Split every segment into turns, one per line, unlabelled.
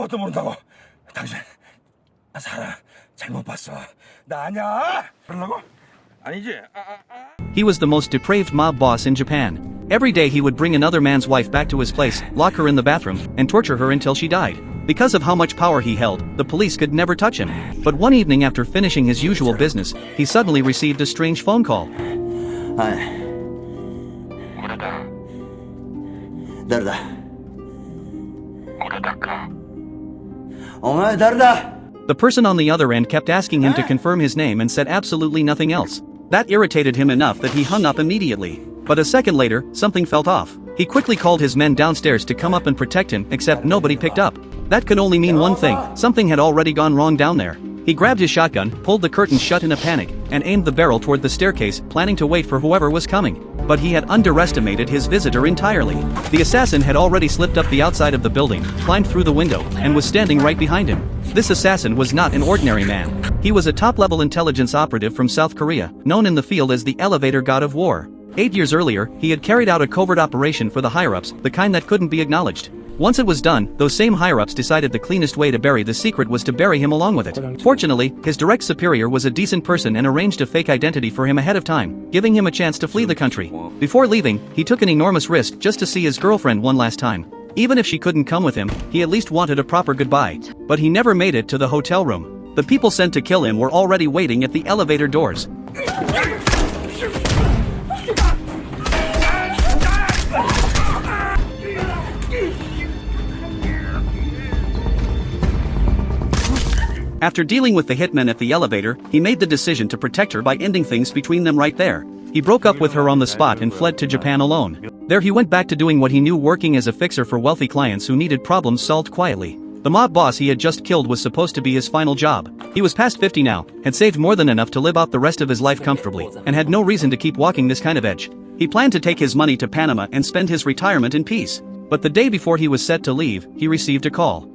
뭣도 모른다고. 당신 사람 잘못 봤어. 나 아니야. 그러려고? 아니지.
He was the most depraved mob boss in Japan. Every day he would bring another man's wife back to his place, lock her in the bathroom, and torture her until she died. Because of how much power he held, the police could never touch him. But one evening after finishing his usual business, he suddenly received a strange phone call. The person on the other end kept asking him to confirm his name and said absolutely nothing else. That irritated him enough that he hung up immediately. But a second later, something felt off. He quickly called his men downstairs to come up and protect him, except nobody picked up. That could only mean one thing: something had already gone wrong down there. He grabbed his shotgun, pulled the curtains shut in a panic, and aimed the barrel toward the staircase, planning to wait for whoever was coming. But he had underestimated his visitor entirely. The assassin had already slipped up the outside of the building, climbed through the window, and was standing right behind him. This assassin was not an ordinary man. He was a top-level intelligence operative from South Korea, known in the field as the elevator god of war. 8 years earlier, he had carried out a covert operation for the higher-ups, the kind that couldn't be acknowledged. Once it was done, those same higher-ups decided the cleanest way to bury the secret was to bury him along with it. Fortunately, his direct superior was a decent person and arranged a fake identity for him ahead of time, giving him a chance to flee the country. Before leaving, he took an enormous risk just to see his girlfriend one last time. Even if she couldn't come with him, he at least wanted a proper goodbye. But he never made it to the hotel room. The people sent to kill him were already waiting at the elevator doors. After dealing with the hitmen at the elevator, he made the decision to protect her by ending things between them right there. He broke up with her on the spot and fled to Japan alone. There he went back to doing what he knew, working as a fixer for wealthy clients who needed problems solved quietly. The mob boss he had just killed was supposed to be his final job. He was past 50 now, had saved more than enough to live out the rest of his life comfortably, and had no reason to keep walking this kind of edge. He planned to take his money to Panama and spend his retirement in peace. But the day before he was set to leave, he received a call.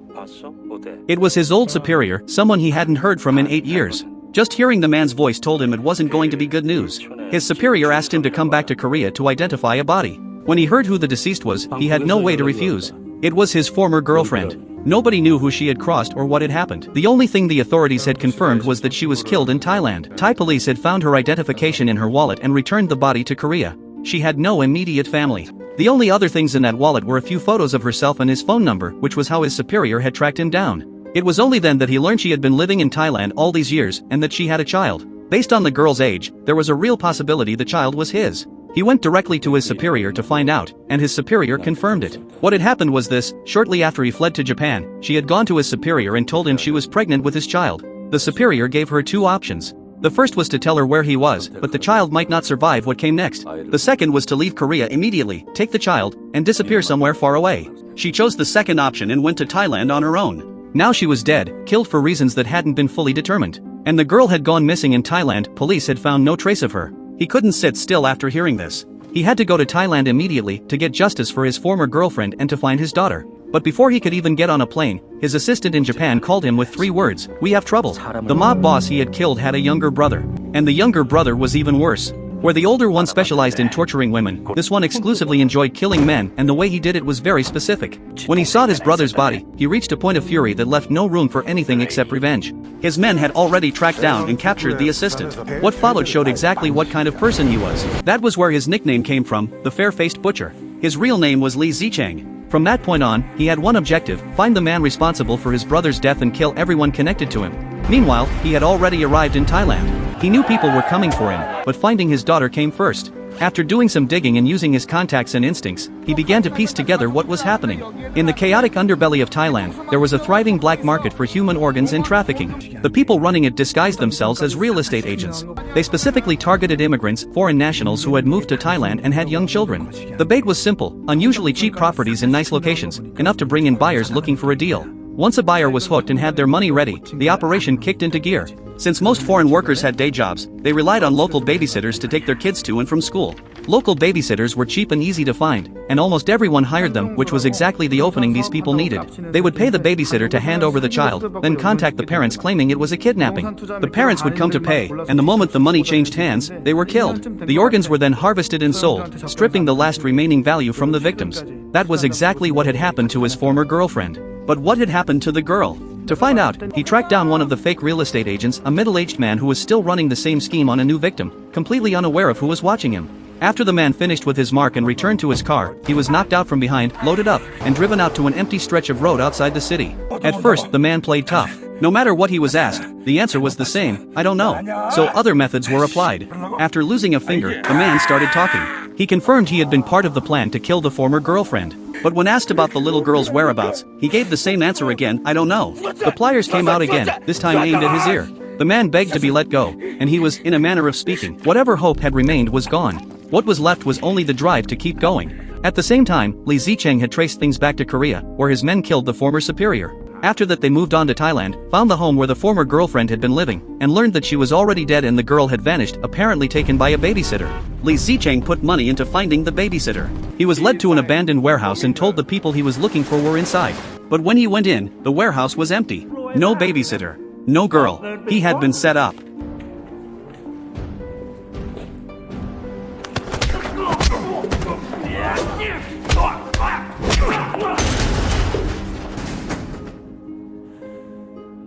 It was his old superior, someone he hadn't heard from in 8 years. Just hearing the man's voice told him it wasn't going to be good news. His superior asked him to come back to Korea to identify a body. When he heard who the deceased was, he had no way to refuse. It was his former girlfriend. Nobody knew who she had crossed or what had happened. The only thing the authorities had confirmed was that she was killed in Thailand. Thai police had found her identification in her wallet and returned the body to Korea. She had no immediate family. The only other things in that wallet were a few photos of herself and his phone number, which was how his superior had tracked him down. It was only then that he learned she had been living in Thailand all these years and that she had a child. Based on the girl's age, there was a real possibility the child was his. He went directly to his superior to find out, and his superior confirmed it. What had happened was this: shortly after he fled to Japan, she had gone to his superior and told him she was pregnant with his child. The superior gave her two options. The first was to tell her where he was, but the child might not survive what came next. The second was to leave Korea immediately, take the child, and disappear somewhere far away. She chose the second option and went to Thailand on her own. Now she was dead, killed for reasons that hadn't been fully determined. And the girl had gone missing in Thailand. Police had found no trace of her. He couldn't sit still after hearing this. He had to go to Thailand immediately to get justice for his former girlfriend and to find his daughter. But before he could even get on a plane, his assistant in Japan called him with 3 words: "We have trouble." The mob boss he had killed had a younger brother. And the younger brother was even worse. Where the older one specialized in torturing women, this one exclusively enjoyed killing men, and the way he did it was very specific. When he saw his brother's body, he reached a point of fury that left no room for anything except revenge. His men had already tracked down and captured the assistant. What followed showed exactly what kind of person he was. That was where his nickname came from, the fair-faced butcher. His real name was Li Zichang. From that point on, he had one objective: find the man responsible for his brother's death and kill everyone connected to him. Meanwhile, he had already arrived in Thailand. He knew people were coming for him, but finding his daughter came first. After doing some digging and using his contacts and instincts, he began to piece together what was happening. In the chaotic underbelly of Thailand, there was a thriving black market for human organs and trafficking. The people running it disguised themselves as real estate agents. They specifically targeted immigrants, foreign nationals who had moved to Thailand and had young children. The bait was simple: unusually cheap properties in nice locations, enough to bring in buyers looking for a deal. Once a buyer was hooked and had their money ready, the operation kicked into gear. Since most foreign workers had day jobs, they relied on local babysitters to take their kids to and from school. Local babysitters were cheap and easy to find, and almost everyone hired them, which was exactly the opening these people needed. They would pay the babysitter to hand over the child, then contact the parents claiming it was a kidnapping. The parents would come to pay, and the moment the money changed hands, they were killed. The organs were then harvested and sold, stripping the last remaining value from the victims. That was exactly what had happened to his former girlfriend. But what had happened to the girl? To find out, he tracked down one of the fake real estate agents, a middle-aged man who was still running the same scheme on a new victim, completely unaware of who was watching him. After the man finished with his mark and returned to his car, he was knocked out from behind, loaded up, and driven out to an empty stretch of road outside the city. At first, the man played tough. No matter what he was asked, the answer was the same, I don't know. So other methods were applied. After losing a finger, the man started talking. He confirmed he had been part of the plan to kill the former girlfriend. But when asked about the little girl's whereabouts, he gave the same answer again, I don't know. The pliers came out again, this time aimed at his ear. The man begged to be let go, and he was, in a manner of speaking, whatever hope had remained was gone. What was left was only the drive to keep going. At the same time, Lee Zicheng had traced things back to Korea, where his men killed the former superior. After that they moved on to Thailand, found the home where the former girlfriend had been living, and learned that she was already dead and the girl had vanished, apparently taken by a babysitter. Lee Zicheng put money into finding the babysitter. He was led to an abandoned warehouse and told the people he was looking for were inside. But when he went in, the warehouse was empty. No babysitter. No girl. He had been set up.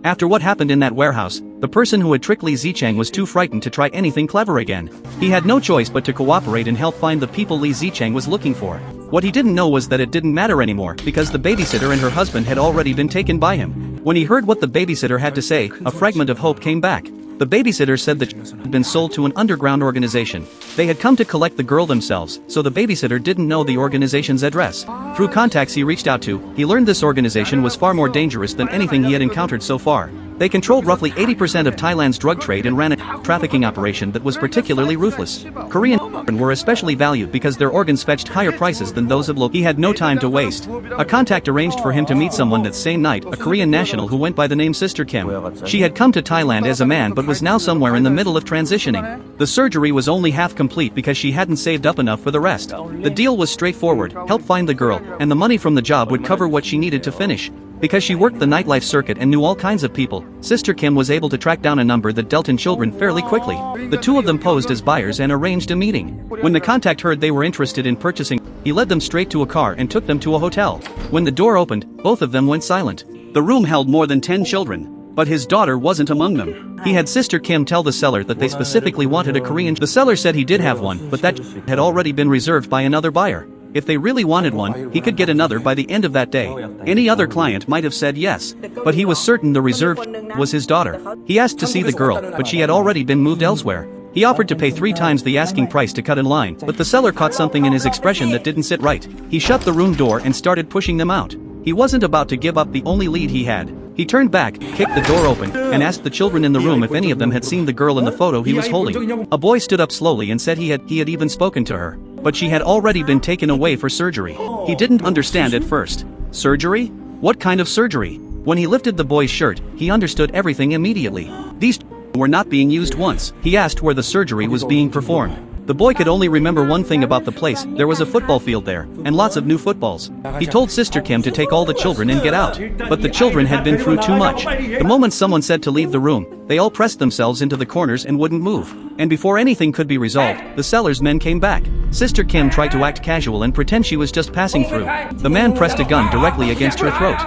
After what happened in that warehouse, the person who had tricked Lee Zicheng was too frightened to try anything clever again. He had no choice but to cooperate and help find the people Lee Zicheng was looking for. What he didn't know was that it didn't matter anymore because the babysitter and her husband had already been taken by him. When he heard what the babysitter had to say, a fragment of hope came back. The babysitter said that she had been sold to an underground organization. They had come to collect the girl themselves, so the babysitter didn't know the organization's address. Through contacts he reached out to, he learned this organization was far more dangerous than anything he had encountered so far. They controlled roughly 80% of Thailand's drug trade and ran a trafficking operation that was particularly ruthless. Korean were especially valued because their organs fetched higher prices than those of local. He had no time to waste. A contact arranged for him to meet someone that same night, a Korean national who went by the name Sister Kim. She had come to Thailand as a man but was now somewhere in the middle of transitioning. The surgery was only half complete because she hadn't saved up enough for the rest. The deal was straightforward, help find the girl, and the money from the job would cover what she needed to finish. Because she worked the nightlife circuit and knew all kinds of people, Sister Kim was able to track down a number that dealt in children fairly quickly. The two of them posed as buyers and arranged a meeting. When the contact heard they were interested in purchasing, he led them straight to a car and took them to a hotel. When the door opened, both of them went silent. The room held more than 10 children, but his daughter wasn't among them. He had Sister Kim tell the seller that they specifically wanted a Korean. The seller said he did have one, but that had already been reserved by another buyer. If they really wanted one, he could get another by the end of that day. Any other client might have said yes, but he was certain the reserved was his daughter. He asked to see the girl, but she had already been moved elsewhere. He offered to pay 3 times the asking price to cut in line, but the seller caught something in his expression that didn't sit right. He shut the room door and started pushing them out. He wasn't about to give up the only lead he had. He turned back, kicked the door open, and asked the children in the room if any of them had seen the girl in the photo he was holding. A boy stood up slowly and said he had even spoken to her, but she had already been taken away for surgery. He didn't understand at first. Surgery? What kind of surgery? When he lifted the boy's shirt, he understood everything immediately. These were not being used once. He asked where the surgery was being performed. The boy could only remember one thing about the place: there was a football field there, and lots of new footballs. He told Sister Kim to take all the children and get out, but the children had been through too much. The moment someone said to leave the room, they all pressed themselves into the corners and wouldn't move. And before anything could be resolved, the seller's men came back. Sister Kim tried to act casual and pretend she was just passing through. The man pressed a gun directly against her throat.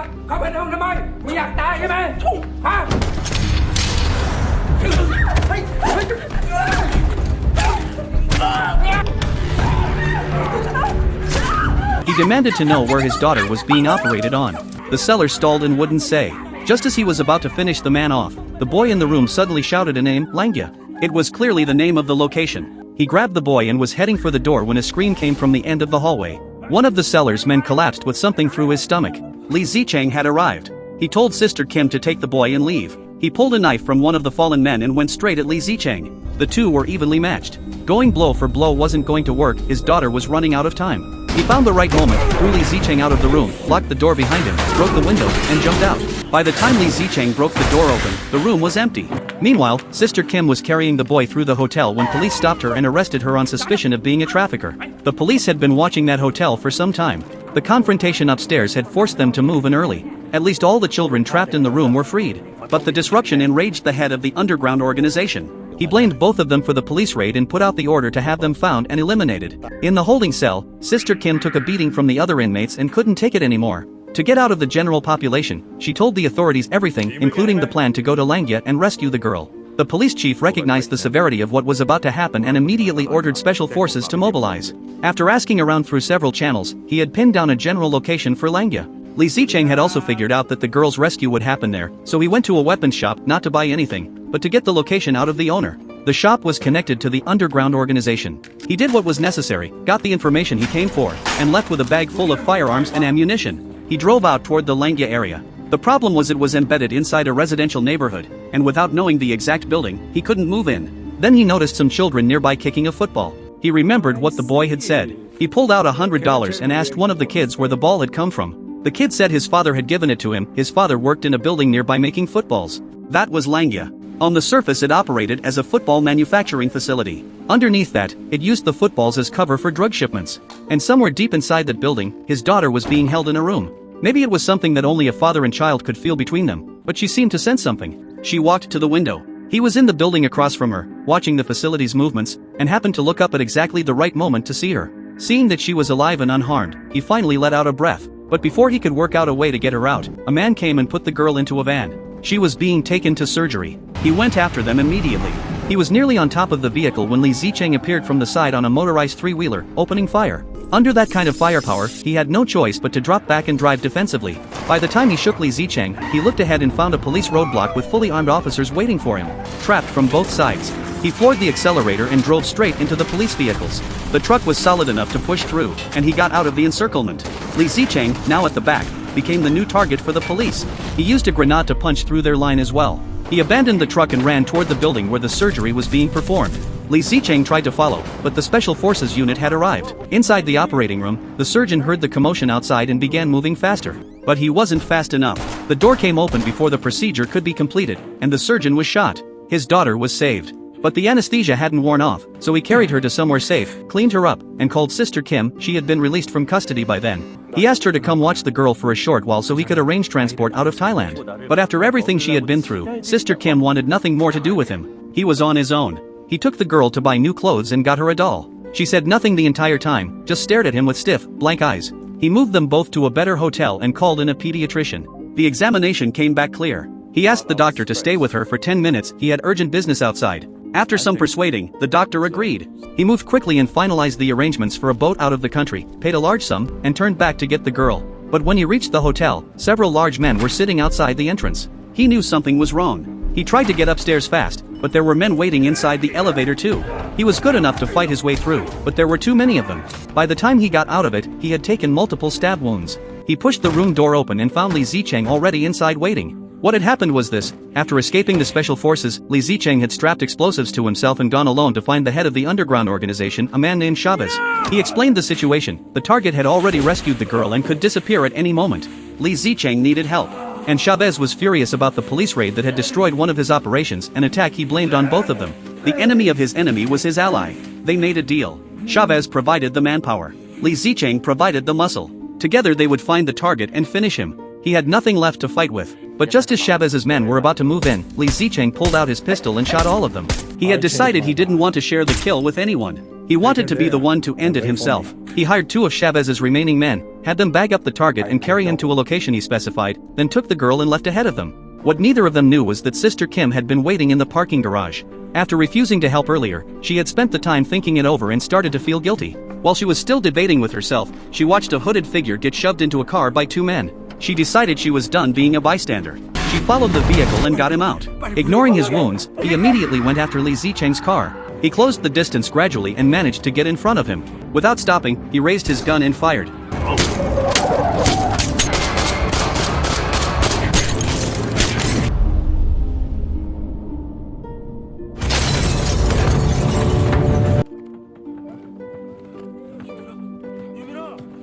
He demanded to know where his daughter was being operated on. The seller stalled and wouldn't say. Just as he was about to finish the man off, the boy in the room suddenly shouted a name, Langya. It was clearly the name of the location. He grabbed the boy and was heading for the door when a scream came from the end of the hallway. One of the seller's men collapsed with something through his stomach. Lee Zicheng had arrived. He told Sister Kim to take the boy and leave. He pulled a knife from one of the fallen men and went straight at Lee Zicheng. The two were evenly matched. Going blow for blow wasn't going to work, his daughter was running out of time. He found the right moment, threw Lee Zicheng out of the room, locked the door behind him, broke the window, and jumped out. By the time Lee Zicheng broke the door open, the room was empty. Meanwhile, Sister Kim was carrying the boy through the hotel when police stopped her and arrested her on suspicion of being a trafficker. The police had been watching that hotel for some time. The confrontation upstairs had forced them to move in early. At least all the children trapped in the room were freed. But the disruption enraged the head of the underground organization. He blamed both of them for the police raid and put out the order to have them found and eliminated. In the holding cell, Sister Kim took a beating from the other inmates and couldn't take it anymore. To get out of the general population, she told the authorities everything, including the plan to go to Langya and rescue the girl. The police chief recognized the severity of what was about to happen and immediately ordered special forces to mobilize. After asking around through several channels, he had pinned down a general location for Langya. Li Zicheng had also figured out that the girl's rescue would happen there, so he went to a weapons shop not to buy anything, but to get the location out of the owner. The shop was connected to the underground organization. He did what was necessary, got the information he came for, and left with a bag full of firearms and ammunition. He drove out toward the Langya area. The problem was it was embedded inside a residential neighborhood, and without knowing the exact building, he couldn't move in. Then he noticed some children nearby kicking a football. He remembered what the boy had said. He pulled out $100 and asked one of the kids where the ball had come from. The kid said his father had given it to him. His father worked in a building nearby making footballs. That was Langya. On the surface it operated as a football manufacturing facility. Underneath that, it used the footballs as cover for drug shipments. And somewhere deep inside that building, his daughter was being held in a room. Maybe it was something that only a father and child could feel between them, but she seemed to sense something. She walked to the window. He was in the building across from her, watching the facility's movements, and happened to look up at exactly the right moment to see her. Seeing that she was alive and unharmed, he finally let out a breath. But before he could work out a way to get her out, a man came and put the girl into a van. She was being taken to surgery. He went after them immediately. He was nearly on top of the vehicle when Li Zicheng appeared from the side on a motorized three-wheeler, opening fire. Under that kind of firepower, he had no choice but to drop back and drive defensively. By the time he shook Li Zicheng, he looked ahead and found a police roadblock with fully armed officers waiting for him, trapped from both sides. He floored the accelerator and drove straight into the police vehicles. The truck was solid enough to push through, and he got out of the encirclement. Li Zicheng, now at the back, became the new target for the police. He used a grenade to punch through their line as well. He abandoned the truck and ran toward the building where the surgery was being performed. Li Zicheng tried to follow, but the Special Forces unit had arrived. Inside the operating room, the surgeon heard the commotion outside and began moving faster. But he wasn't fast enough. The door came open before the procedure could be completed, and the surgeon was shot. His daughter was saved. But the anesthesia hadn't worn off, so he carried her to somewhere safe, cleaned her up, and called Sister Kim. She had been released from custody by then. He asked her to come watch the girl for a short while so he could arrange transport out of Thailand. But after everything she had been through, Sister Kim wanted nothing more to do with him. He was on his own. He took the girl to buy new clothes and got her a doll. She said nothing the entire time, just stared at him with stiff, blank eyes. He moved them both to a better hotel and called in a pediatrician. The examination came back clear. He asked the doctor to stay with her for 10 minutes. He had urgent business outside. After some persuading, the doctor agreed. He moved quickly and finalized the arrangements for a boat out of the country, paid a large sum, and turned back to get the girl. But when he reached the hotel, several large men were sitting outside the entrance. He knew something was wrong. He tried to get upstairs fast, but there were men waiting inside the elevator too. He was good enough to fight his way through, but there were too many of them. By the time he got out of it, he had taken multiple stab wounds. He pushed the room door open and found Li Zicheng already inside waiting. What had happened was this: after escaping the special forces, Li Zicheng had strapped explosives to himself and gone alone to find the head of the underground organization, a man named Chavez. He explained the situation. The target had already rescued the girl and could disappear at any moment. Li Zicheng needed help. And Chavez was furious about the police raid that had destroyed one of his operations, an attack he blamed on both of them. The enemy of his enemy was his ally. They made a deal. Chavez provided the manpower. Li Zicheng provided the muscle. Together they would find the target and finish him. He had nothing left to fight with. But just as Chavez's men were about to move in, Li Zicheng pulled out his pistol and shot all of them. He had decided he didn't want to share the kill with anyone. He wanted to be the one to end it himself. He hired 2 of Chavez's remaining men, had them bag up the target and carry him to a location he specified, then took the girl and left ahead of them. What neither of them knew was that Sister Kim had been waiting in the parking garage. After refusing to help earlier, she had spent the time thinking it over and started to feel guilty. While she was still debating with herself, she watched a hooded figure get shoved into a car by 2 men. She decided she was done being a bystander. She followed the vehicle and got him out. Ignoring his wounds, he immediately went after Li Zicheng's car. He closed the distance gradually and managed to get in front of him. Without stopping, he raised his gun and fired.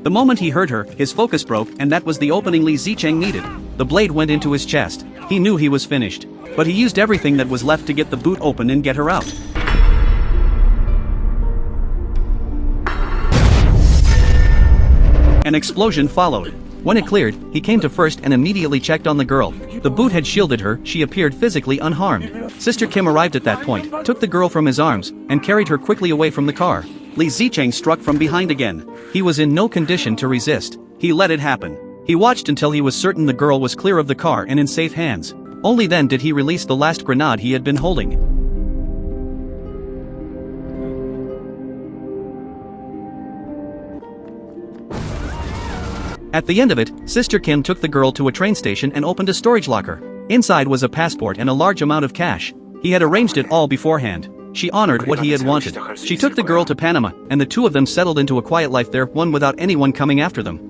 The moment he heard her, his focus broke, and that was the opening Li Zicheng needed. The blade went into his chest. He knew he was finished. But he used everything that was left to get the boot open and get her out. An explosion followed. When it cleared, he came to first and immediately checked on the girl. The boot had shielded her. She appeared physically unharmed. Sister Kim arrived at that point, took the girl from his arms, and carried her quickly away from the car. Li Zicheng struck from behind again. He was in no condition to resist. He let it happen. He watched until he was certain the girl was clear of the car and in safe hands. Only then did he release the last grenade he had been holding. At the end of it, Sister Kim took the girl to a train station and opened a storage locker. Inside was a passport and a large amount of cash. He had arranged it all beforehand. She honored what he had wanted. She took the girl to Panama, and the two of them settled into a quiet life there, one without anyone coming after them.